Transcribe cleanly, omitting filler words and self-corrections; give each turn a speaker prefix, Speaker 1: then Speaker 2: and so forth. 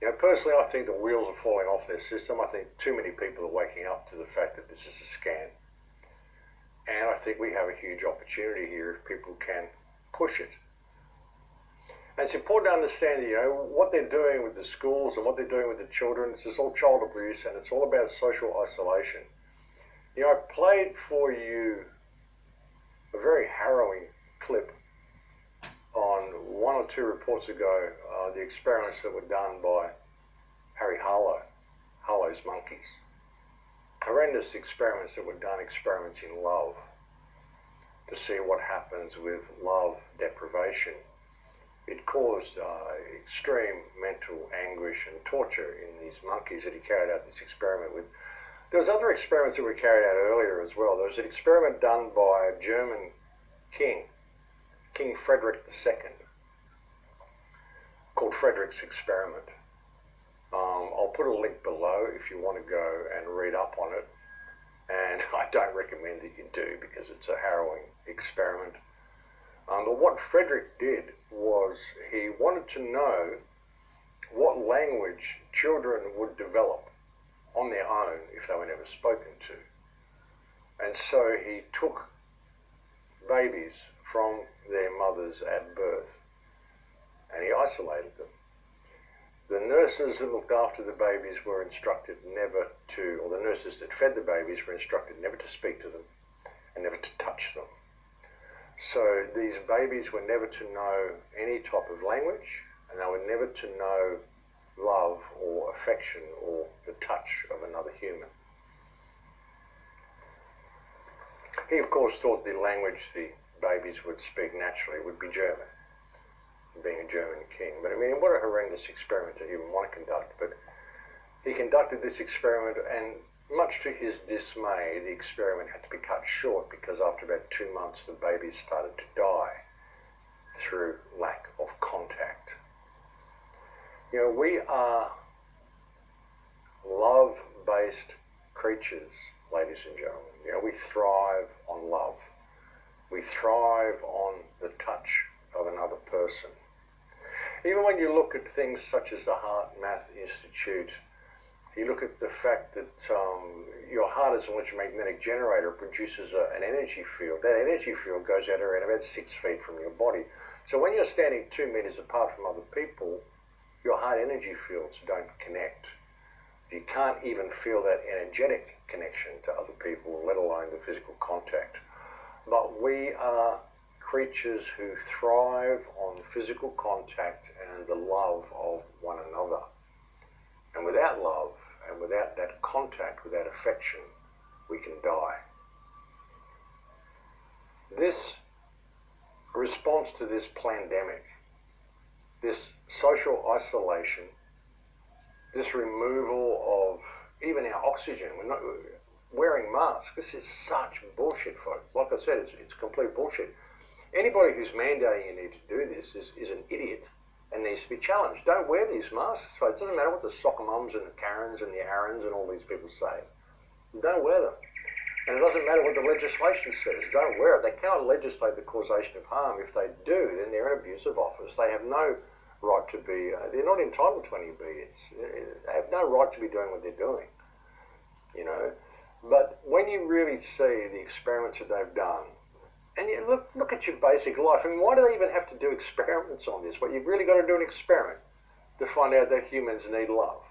Speaker 1: You know, personally, I think the wheels are falling off their system. I think too many people are waking up to the fact that this is a scam. And I think we have a huge opportunity here if people can push it. And it's important to understand, you know, what they're doing with the schools and what they're doing with the children. This is all child abuse, and it's all about social isolation. You know, I played for you a very harrowing clip on 1 or 2 reports ago, the experiments that were done by Harry Harlow, Harlow's monkeys. Horrendous experiments that were done, experiments in love, to see what happens with love deprivation. It caused extreme mental anguish and torture in these monkeys that he carried out this experiment with. There was other experiments that were carried out earlier as well. There was an experiment done by a German king, King Frederick II, called Frederick's Experiment. I'll put a link below if you want to go and read up on it. And I don't recommend that you do because it's a harrowing experiment. But what Frederick did was he wanted to know what language children would develop on their own if they were never spoken to. And so he took babies from their mothers at birth and he isolated them. The nurses that looked after the babies were instructed never to, or the nurses that fed the babies were instructed never to speak to them and never to touch them. So these babies were never to know any type of language, and they were never to know love or affection or the touch of another human. He, of course, thought the language the babies would speak naturally would be German, being a German king. But I mean, what a horrendous experiment to even want to conduct. But he conducted this experiment, and much to his dismay, the experiment had to be cut short because after about 2 months, the babies started to die through lack of contact. You know, we are love-based creatures, ladies and gentlemen. You know, we thrive on love. We thrive on the touch of another person. Even when you look at things such as the Heart Math Institute, you look at the fact that your heart is an electromagnetic generator, produces an energy field. That energy field goes out around about 6 feet from your body. So when you're standing 2 meters apart from other people, your heart energy fields don't connect. You can't even feel that energetic connection to other people, let alone the physical contact. But we are creatures who thrive on physical contact and the love of one another. And without love and without that contact, without affection, we can die. This response to this pandemic, this social isolation, this removal of even our oxygen, we're not wearing masks, this is such bullshit, folks. Like I said, it's complete bullshit. Anybody who's mandating you need to do this is an idiot and needs to be challenged. Don't wear these masks. So it doesn't matter what the soccer mums and the Karens and the Aarons and all these people say. Don't wear them. And it doesn't matter what the legislation says. Don't wear it. They cannot legislate the causation of harm. If they do, then they're in abuse of office. They have no right to be, they're not entitled to any obedience. They have no right to be doing what they're doing, you know. But when you really see the experiments that they've done, and you look at your basic life, I mean, why do they even have to do experiments on this? Well, you've really got to do an experiment to find out that humans need love.